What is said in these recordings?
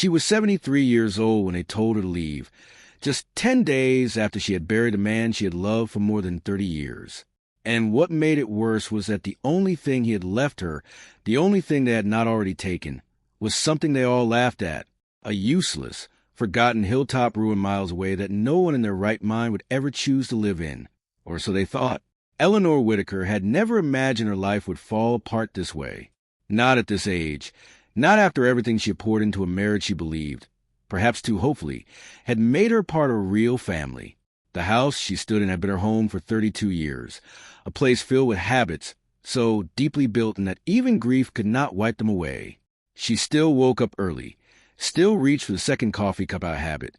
She was 73 years old when they told her to leave, just 10 days after she had buried a man she had loved for more than 30 years. And what made it worse was that the only thing he had left her, the only thing they had not already taken, was something they all laughed at, a useless, forgotten hilltop ruin miles away that no one in their right mind would ever choose to live in, or so they thought. Eleanor Whitaker had never imagined her life would fall apart this way. Not at this age, not after everything she had poured into a marriage she believed, perhaps too hopefully, had made her part of a real family. The house she stood in had been her home for 32 years, a place filled with habits so deeply built in that even grief could not wipe them away. She still woke up early, still reached for the second coffee cup out of habit,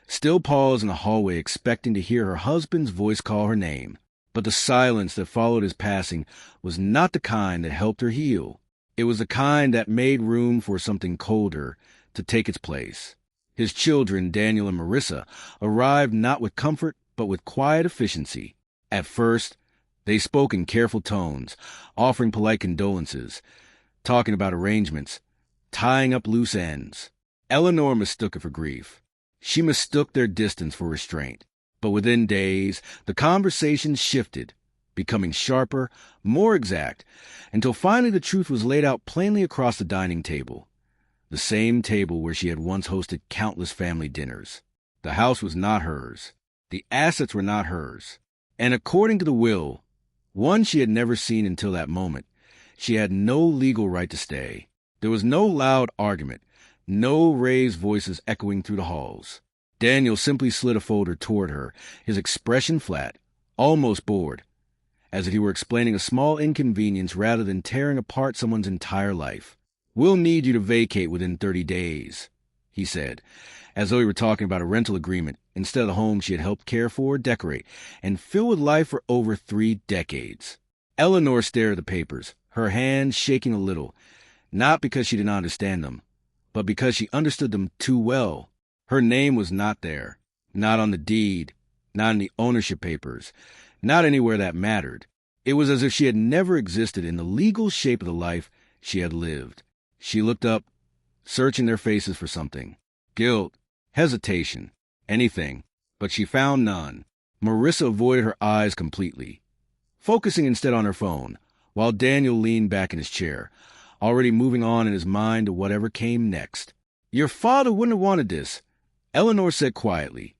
still paused in the hallway expecting to hear her husband's voice call her name. But the silence that followed his passing was not the kind that helped her heal. It was the kind that made room for something colder to take its place. His children, Daniel and Marissa, arrived not with comfort, but with quiet efficiency. At first, they spoke in careful tones, offering polite condolences, talking about arrangements, tying up loose ends. Eleanor mistook it for grief. She mistook their distance for restraint. But within days, the conversation shifted, becoming sharper, more exact, until finally the truth was laid out plainly across the dining table. The same table where she had once hosted countless family dinners. The house was not hers. The assets were not hers. And according to the will, one she had never seen until that moment, she had no legal right to stay. There was no loud argument, no raised voices echoing through the halls. Daniel simply slid a folder toward her, his expression flat, almost bored, as if he were explaining a small inconvenience rather than tearing apart someone's entire life. "We'll need you to vacate within 30 days, he said, as though he were talking about a rental agreement instead of the home she had helped care for, decorate, and fill with life for over 3 decades. Eleanor stared at the papers, her hands shaking a little, not because she did not understand them, but because she understood them too well. Her name was not there, not on the deed, not in the ownership papers, not anywhere that mattered. It was as if she had never existed in the legal shape of the life she had lived. She looked up, searching their faces for something. Guilt, hesitation, anything, but she found none. Marissa avoided her eyes completely, focusing instead on her phone, while Daniel leaned back in his chair, already moving on in his mind to whatever came next. "Your father wouldn't have wanted this," Eleanor said quietly,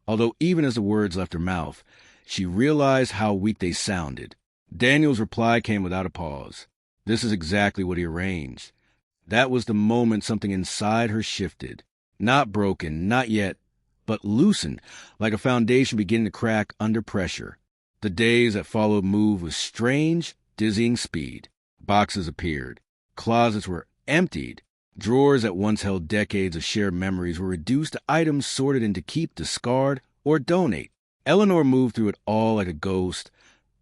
although even as the words left her mouth, she realized how weak they sounded. Daniel's reply came without a pause. This is exactly what he arranged. That was the moment something inside her shifted. Not broken, not yet, but loosened, like a foundation beginning to crack under pressure. The days that followed moved with strange, dizzying speed. Boxes appeared. Closets were emptied. Drawers that once held decades of shared memories were reduced to items sorted into keep, discard, or donate. Eleanor moved through it all like a ghost,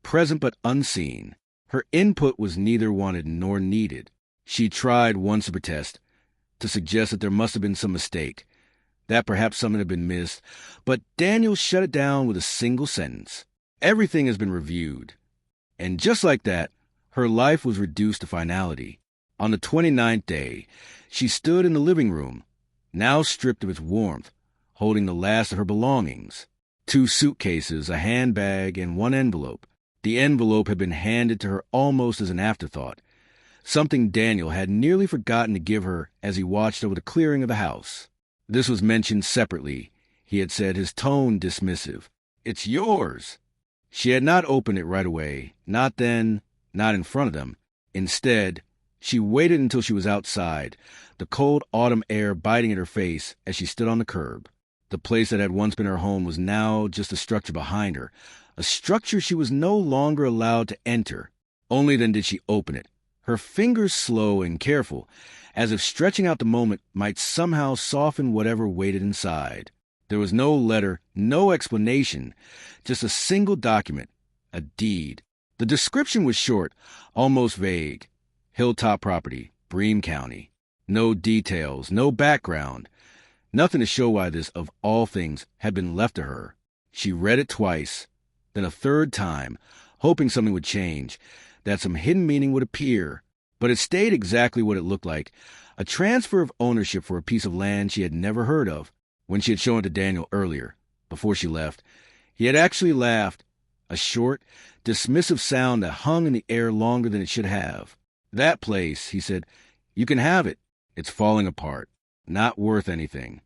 present but unseen. Her input was neither wanted nor needed. She tried once to protest, to suggest that there must have been some mistake, that perhaps something had been missed, but Daniel shut it down with a single sentence. "Everything has been reviewed." And just like that, her life was reduced to finality. On the 29th day, she stood in the living room, now stripped of its warmth, holding the last of her belongings. 2 suitcases, a handbag, and 1 envelope. The envelope had been handed to her almost as an afterthought, something Daniel had nearly forgotten to give her as he watched over the clearing of the house. This was mentioned separately, he had said, his tone dismissive. "It's yours." She had not opened it right away, not then, not in front of them. Instead, she waited until she was outside, the cold autumn air biting at her face as she stood on the curb. The place that had once been her home was now just a structure behind her, a structure she was no longer allowed to enter. Only then did she open it, her fingers slow and careful, as if stretching out the moment might somehow soften whatever waited inside. There was no letter, no explanation, just a single document, a deed. The description was short, almost vague. Hilltop property, Bream County. No details, no background. Nothing to show why this, of all things, had been left to her. She read it twice, then a third time, hoping something would change, that some hidden meaning would appear. But it stayed exactly what it looked like, a transfer of ownership for a piece of land she had never heard of. When she had shown it to Daniel earlier, before she left, he had actually laughed, a short, dismissive sound that hung in the air longer than it should have. "That place," he said, "you can have it. It's falling apart. Not worth anything."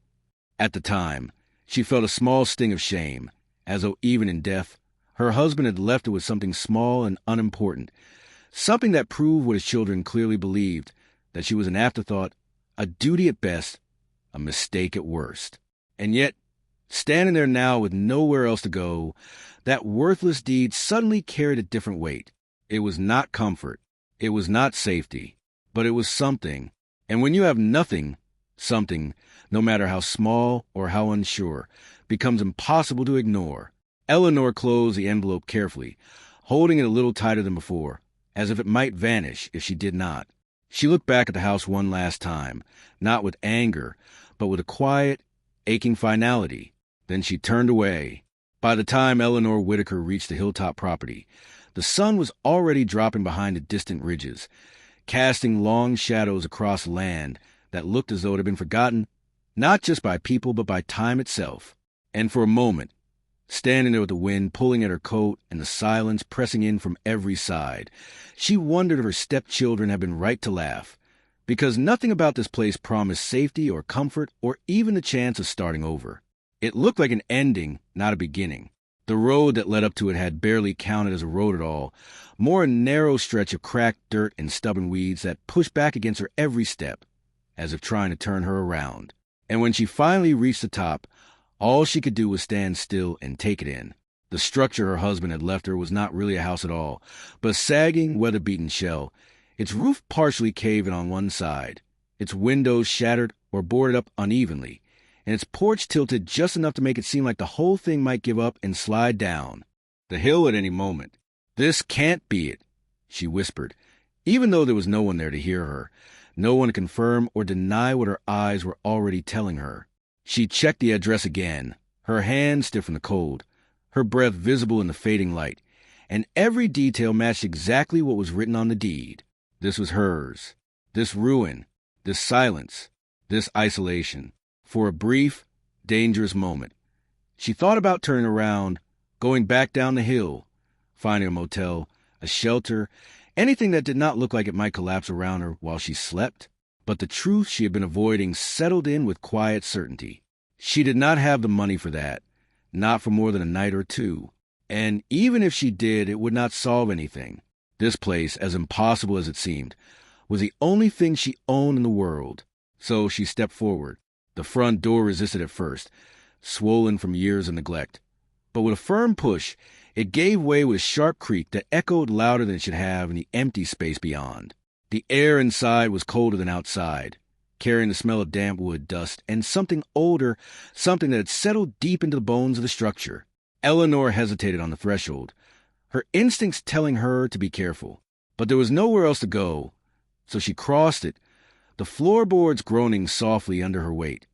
At the time, she felt a small sting of shame, as though even in death, her husband had left her with something small and unimportant, something that proved what his children clearly believed, that she was an afterthought, a duty at best, a mistake at worst. And yet, standing there now with nowhere else to go, that worthless deed suddenly carried a different weight. It was not comfort. It was not safety. But it was something. And when you have nothing, something, no matter how small or how unsure, becomes impossible to ignore. Eleanor closed the envelope carefully, holding it a little tighter than before, as if it might vanish if she did not. She looked back at the house one last time, not with anger, but with a quiet, aching finality. Then she turned away. By the time Eleanor Whitaker reached the hilltop property, the sun was already dropping behind the distant ridges, casting long shadows across land that looked as though it had been forgotten, not just by people but by time itself. And for a moment, standing there with the wind pulling at her coat and the silence pressing in from every side, she wondered if her stepchildren had been right to laugh, because nothing about this place promised safety or comfort or even the chance of starting over. It looked like an ending, not a beginning. The road that led up to it had barely counted as a road at all, more a narrow stretch of cracked dirt and stubborn weeds that pushed back against her every step, as if trying to turn her around. And when she finally reached the top, all she could do was stand still and take it in. The structure her husband had left her was not really a house at all, but a sagging, weather-beaten shell, its roof partially caved in on one side, its windows shattered or boarded up unevenly, and its porch tilted just enough to make it seem like the whole thing might give up and slide down the hill at any moment. "This can't be it," she whispered, even though there was no one there to hear her, no one to confirm or deny what her eyes were already telling her. She checked the address again, her hand stiff from the cold, her breath visible in the fading light, and every detail matched exactly what was written on the deed. This was hers. This ruin, this silence, this isolation. For a brief, dangerous moment, she thought about turning around, going back down the hill, finding a motel, a shelter, anything that did not look like it might collapse around her while she slept. But the truth she had been avoiding settled in with quiet certainty. She did not have the money for that, not for more than a night or two. And even if she did, it would not solve anything. This place, as impossible as it seemed, was the only thing she owned in the world. So she stepped forward. The front door resisted at first, swollen from years of neglect. But with a firm push, it gave way with a sharp creak that echoed louder than it should have in the empty space beyond. The air inside was colder than outside, carrying the smell of damp wood, dust, and something older, something that had settled deep into the bones of the structure. Eleanor hesitated on the threshold, her instincts telling her to be careful. But there was nowhere else to go, so she crossed it, the floorboards groaning softly under her weight,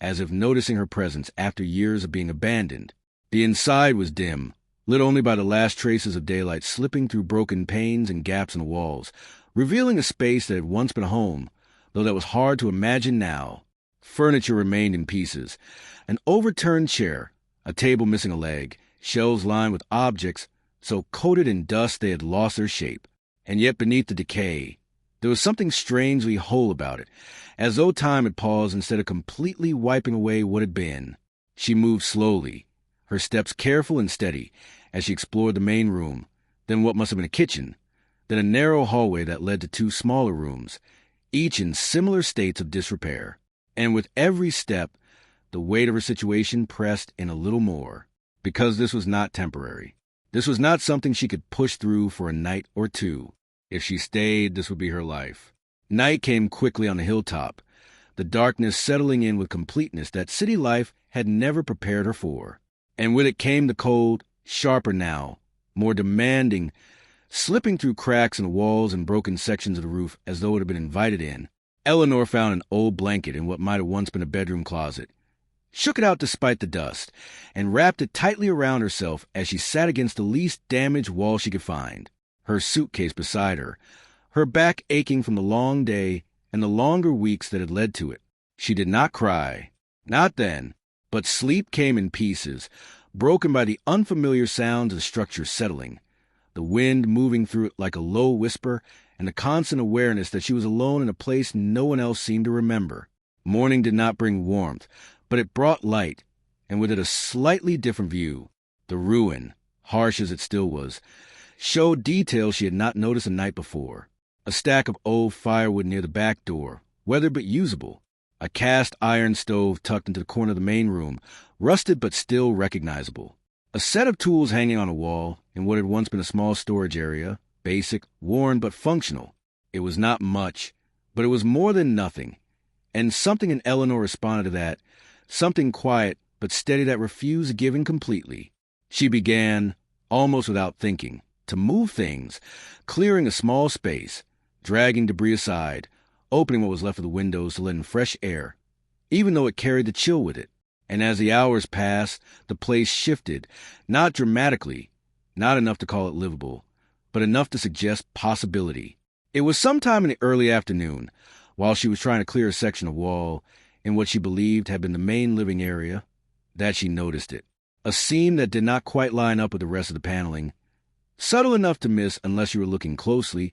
as if noticing her presence after years of being abandoned. The inside was dim, lit only by the last traces of daylight slipping through broken panes and gaps in the walls, revealing a space that had once been a home, though that was hard to imagine now. Furniture remained in pieces, an overturned chair, a table missing a leg, shelves lined with objects so coated in dust they had lost their shape. And yet beneath the decay, there was something strangely whole about it, as though time had paused instead of completely wiping away what had been. She moved slowly, her steps careful and steady, as she explored the main room, then what must have been a kitchen, then a narrow hallway that led to two smaller rooms, each in similar states of disrepair. And with every step, the weight of her situation pressed in a little more, because this was not temporary. This was not something she could push through for a night or two. If she stayed, this would be her life. Night came quickly on the hilltop, the darkness settling in with completeness that city life had never prepared her for. And with it came the cold, sharper now, more demanding, slipping through cracks in the walls and broken sections of the roof as though it had been invited in. Eleanor found an old blanket in what might have once been a bedroom closet, shook it out despite the dust, and wrapped it tightly around herself as she sat against the least damaged wall she could find, her suitcase beside her, her back aching from the long day and the longer weeks that had led to it. She did not cry. Not then. But sleep came in pieces, broken by the unfamiliar sounds of the structure settling, the wind moving through it like a low whisper, and the constant awareness that she was alone in a place no one else seemed to remember. Morning did not bring warmth, but it brought light, and with it a slightly different view. The ruin, harsh as it still was, showed details she had not noticed the night before. A stack of old firewood near the back door, weathered but usable. A cast iron stove tucked into the corner of the main room, rusted but still recognizable. A set of tools hanging on a wall in what had once been a small storage area, basic, worn but functional. It was not much, but it was more than nothing. And something in Eleanor responded to that, something quiet but steady that refused to give in completely. She began, almost without thinking, to move things, clearing a small space, dragging debris aside, opening what was left of the windows to let in fresh air, even though it carried the chill with it. And as the hours passed, the place shifted, not dramatically, not enough to call it livable, but enough to suggest possibility. It was sometime in the early afternoon, while she was trying to clear a section of wall in what she believed had been the main living area, that she noticed it. A seam that did not quite line up with the rest of the paneling, subtle enough to miss unless you were looking closely,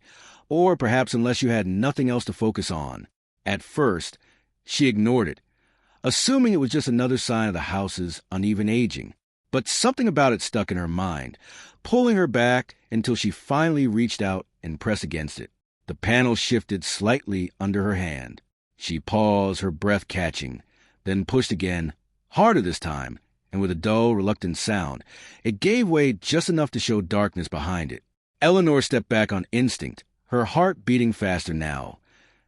or perhaps unless you had nothing else to focus on. At first, she ignored it, assuming it was just another sign of the house's uneven aging. But something about it stuck in her mind, pulling her back until she finally reached out and pressed against it. The panel shifted slightly under her hand. She paused, her breath catching, then pushed again, harder this time, and with a dull, reluctant sound. It gave way just enough to show darkness behind it. Eleanor stepped back on instinct, her heart beating faster now,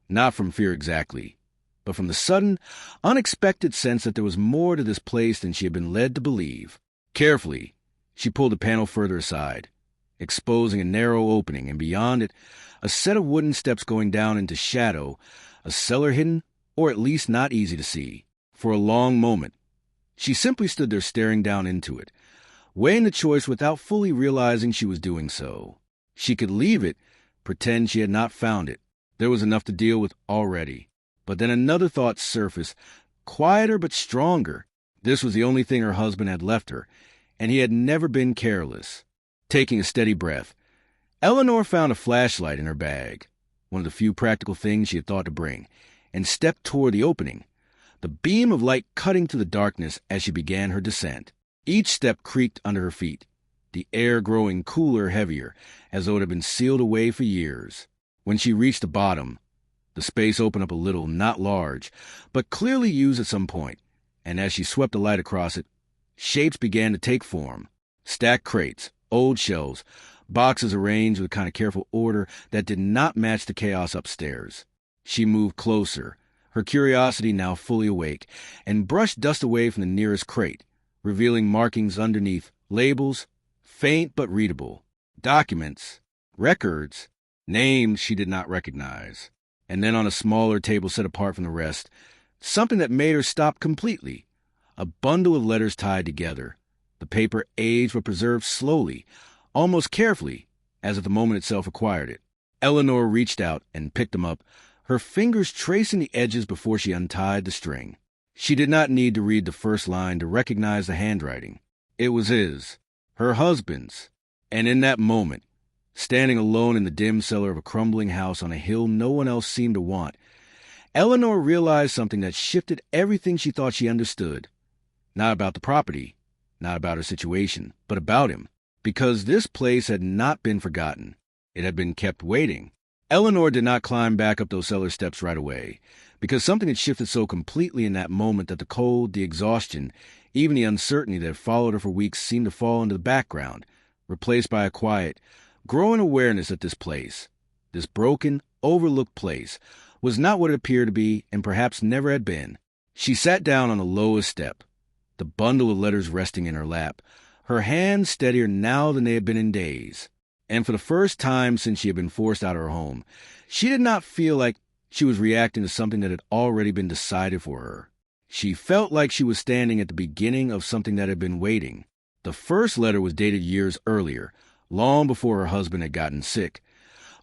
not from fear exactly, but from the sudden, unexpected sense that there was more to this place than she had been led to believe. Carefully, she pulled the panel further aside, exposing a narrow opening, and beyond it, a set of wooden steps going down into shadow, a cellar hidden, or at least not easy to see. For a long moment, she simply stood there staring down into it, weighing the choice without fully realizing she was doing so. She could leave it, pretend she had not found it. There was enough to deal with already. But then another thought surfaced, quieter but stronger. This was the only thing her husband had left her, and he had never been careless. Taking a steady breath, Eleanor found a flashlight in her bag, one of the few practical things she had thought to bring, and stepped toward the opening, the beam of light cutting through the darkness as she began her descent. Each step creaked under her feet, the air growing cooler, heavier, as though it had been sealed away for years. When she reached the bottom, the space opened up a little, not large, but clearly used at some point, and as she swept the light across it, shapes began to take form. Stacked crates, old shelves, boxes arranged with a kind of careful order that did not match the chaos upstairs. She moved closer, her curiosity now fully awake, and brushed dust away from the nearest crate, revealing markings underneath, labels, faint but readable, documents, records, names she did not recognize. And then on a smaller table set apart from the rest, something that made her stop completely, a bundle of letters tied together, the paper aged but preserved slowly, almost carefully, as if the moment itself required it. Eleanor reached out and picked them up, her fingers tracing the edges before she untied the string. She did not need to read the first line to recognize the handwriting. It was his, her husband's, and in that moment, standing alone in the dim cellar of a crumbling house on a hill no one else seemed to want, Eleanor realized something that shifted everything she thought she understood. Not about the property, not about her situation, but about him. Because this place had not been forgotten. It had been kept waiting. Eleanor did not climb back up those cellar steps right away, because something had shifted so completely in that moment that the cold, the exhaustion, even the uncertainty that had followed her for weeks seemed to fall into the background, replaced by a quiet, growing awareness that this place, this broken, overlooked place, was not what it appeared to be and perhaps never had been. She sat down on the lowest step, the bundle of letters resting in her lap, her hands steadier now than they had been in days. And for the first time since she had been forced out of her home, she did not feel like she was reacting to something that had already been decided for her. She felt like she was standing at the beginning of something that had been waiting. The first letter was dated years earlier, long before her husband had gotten sick,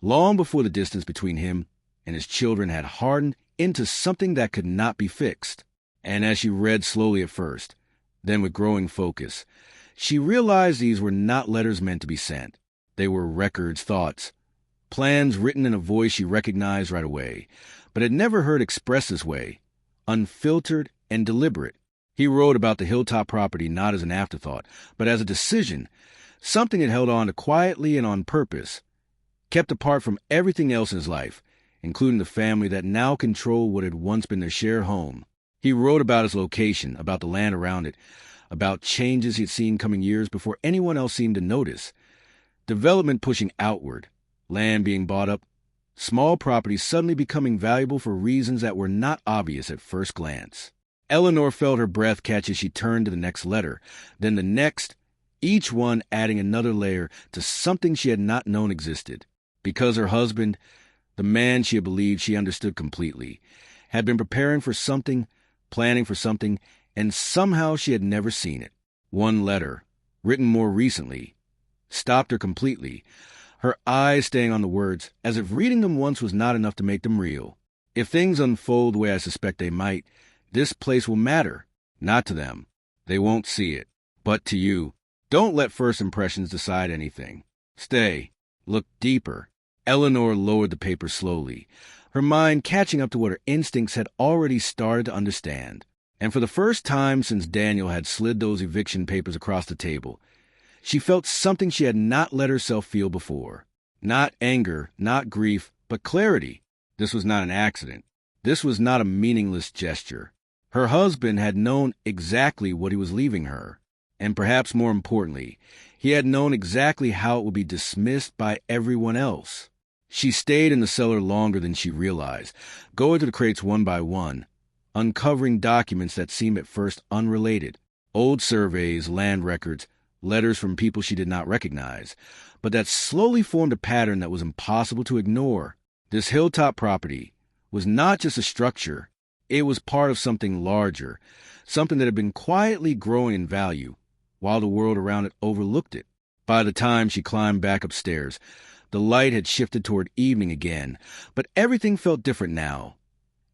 long before the distance between him and his children had hardened into something that could not be fixed. And as she read slowly at first, then with growing focus, she realized these were not letters meant to be sent. They were records, thoughts, plans written in a voice she recognized right away, but had never heard expressed this way, unfiltered and deliberate. He wrote about the hilltop property not as an afterthought, but as a decision, something it held on to quietly and on purpose, kept apart from everything else in his life, including the family that now controlled what had once been their shared home. He wrote about its location, about the land around it, about changes he had seen coming years before anyone else seemed to notice. Development pushing outward, land being bought up, small properties suddenly becoming valuable for reasons that were not obvious at first glance. Eleanor felt her breath catch as she turned to the next letter, then the next, each one adding another layer to something she had not known existed. Because her husband, the man she had believed she understood completely, had been preparing for something, planning for something, and somehow she had never seen it. One letter, written more recently, stopped her completely, her eyes staying on the words, as if reading them once was not enough to make them real. If things unfold the way I suspect they might, this place will matter, not to them. They won't see it, but to you. Don't let first impressions decide anything. Stay. Look deeper. Eleanor lowered the paper slowly, her mind catching up to what her instincts had already started to understand. And for the first time since Daniel had slid those eviction papers across the table, she felt something she had not let herself feel before. Not anger, not grief, but clarity. This was not an accident. This was not a meaningless gesture. Her husband had known exactly what he was leaving her. And perhaps more importantly, he had known exactly how it would be dismissed by everyone else. She stayed in the cellar longer than she realized, going through the crates one by one, uncovering documents that seemed at first unrelated. Old surveys, land records, letters from people she did not recognize, but that slowly formed a pattern that was impossible to ignore. This hilltop property was not just a structure. It was part of something larger, something that had been quietly growing in value, while the world around it overlooked it. By the time she climbed back upstairs, the light had shifted toward evening again, but everything felt different now,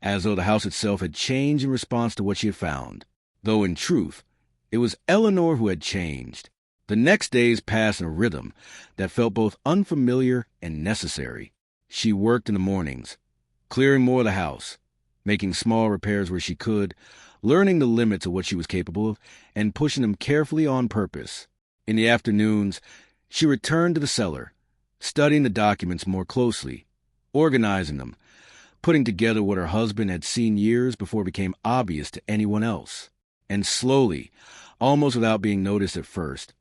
as though the house itself had changed in response to what she had found. Though in truth, it was Eleanor who had changed. The next days passed in a rhythm that felt both unfamiliar and necessary. She worked in the mornings, clearing more of the house, making small repairs where she could, learning the limits of what she was capable of, and pushing them carefully on purpose. In the afternoons, she returned to the cellar, studying the documents more closely, organizing them, putting together what her husband had seen years before it became obvious to anyone else. And slowly, almost without being noticed at first,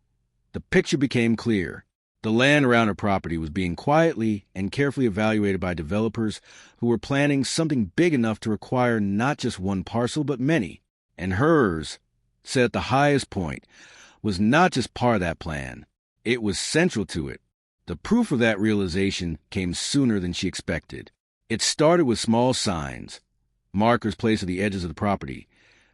the picture became clear. The land around her property was being quietly and carefully evaluated by developers who were planning something big enough to require not just one parcel but many. And hers, set at the highest point, was not just part of that plan. It was central to it. The proof of that realization came sooner than she expected. It started with small signs, markers placed at the edges of the property,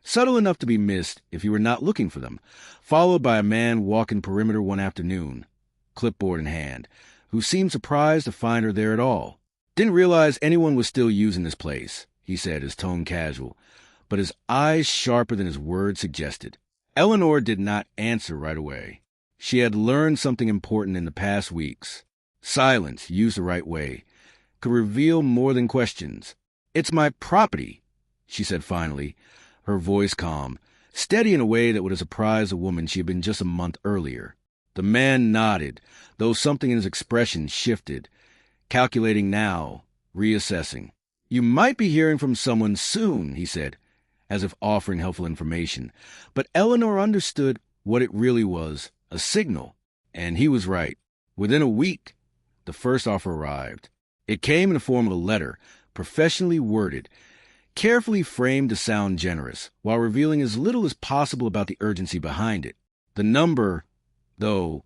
subtle enough to be missed if you were not looking for them, followed by a man walking perimeter one afternoon, clipboard in hand, who seemed surprised to find her there at all. Didn't realize anyone was still using this place, he said, his tone casual, but his eyes sharper than his words suggested. Eleanor did not answer right away. She had learned something important in the past weeks. Silence, used the right way, could reveal more than questions. "It's my property," she said finally, her voice calm, steady in a way that would have surprised a woman she had been just a month earlier. The man nodded, though something in his expression shifted, calculating now, reassessing. "You might be hearing from someone soon," he said, as if offering helpful information. But Eleanor understood what it really was, a signal. And he was right. Within a week, the first offer arrived. It came in the form of a letter, professionally worded, carefully framed to sound generous, while revealing as little as possible about the urgency behind it. The number, though,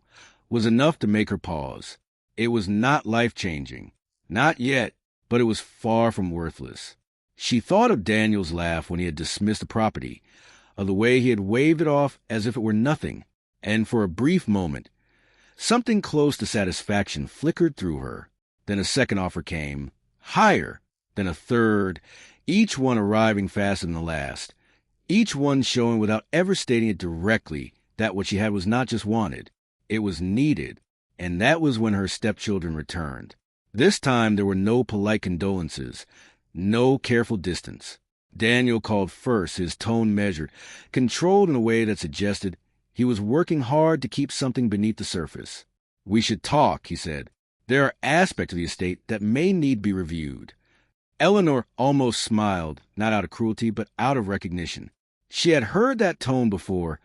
was enough to make her pause. It was not life-changing. Not yet, but it was far from worthless. She thought of Daniel's laugh when he had dismissed the property, of the way he had waved it off as if it were nothing, and for a brief moment, something close to satisfaction flickered through her. Then a second offer came, higher, then a third, each one arriving faster than the last, each one showing without ever stating it directly that what she had was not just wanted, it was needed, and that was when her stepchildren returned. This time there were no polite condolences, no careful distance. Daniel called first, his tone measured, controlled in a way that suggested he was working hard to keep something beneath the surface. "We should talk," he said. "There are aspects of the estate that may need to be reviewed." Eleanor almost smiled, not out of cruelty, but out of recognition. She had heard that tone before,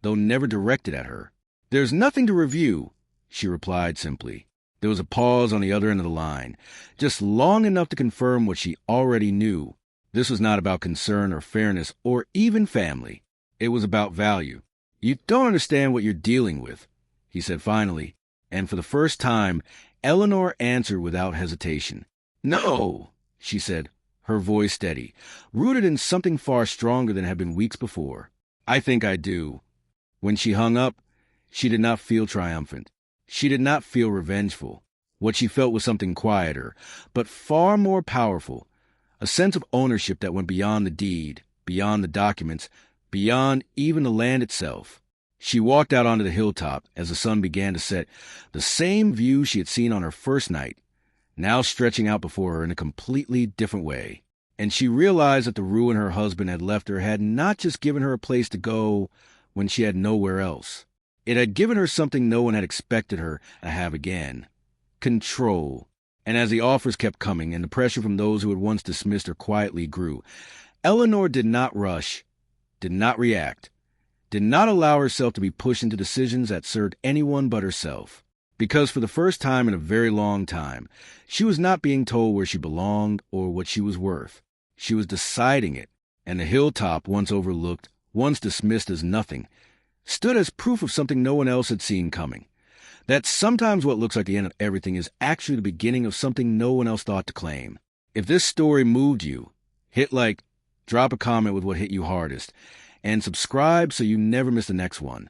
though never directed at her. "There's nothing to review," she replied simply. There was a pause on the other end of the line, just long enough to confirm what she already knew. This was not about concern or fairness or even family. It was about value. "You don't understand what you're dealing with," he said finally, and for the first time, Eleanor answered without hesitation. "No," she said, her voice steady, rooted in something far stronger than had been weeks before. "I think I do." When she hung up, she did not feel triumphant. She did not feel revengeful. What she felt was something quieter, but far more powerful, a sense of ownership that went beyond the deed, beyond the documents, beyond even the land itself. She walked out onto the hilltop as the sun began to set, the same view she had seen on her first night, now stretching out before her in a completely different way. And she realized that the ruin her husband had left her had not just given her a place to go when she had nowhere else. It had given her something no one had expected her to have again: control. And as the offers kept coming and the pressure from those who had once dismissed her quietly grew, Eleanor did not rush, did not react, did not allow herself to be pushed into decisions that served anyone but herself. Because for the first time in a very long time, she was not being told where she belonged or what she was worth. She was deciding it, and the hilltop, once overlooked, once dismissed as nothing, stood as proof of something no one else had seen coming. That sometimes what looks like the end of everything is actually the beginning of something no one else thought to claim. If this story moved you, hit like, drop a comment with what hit you hardest, and subscribe so you never miss the next one.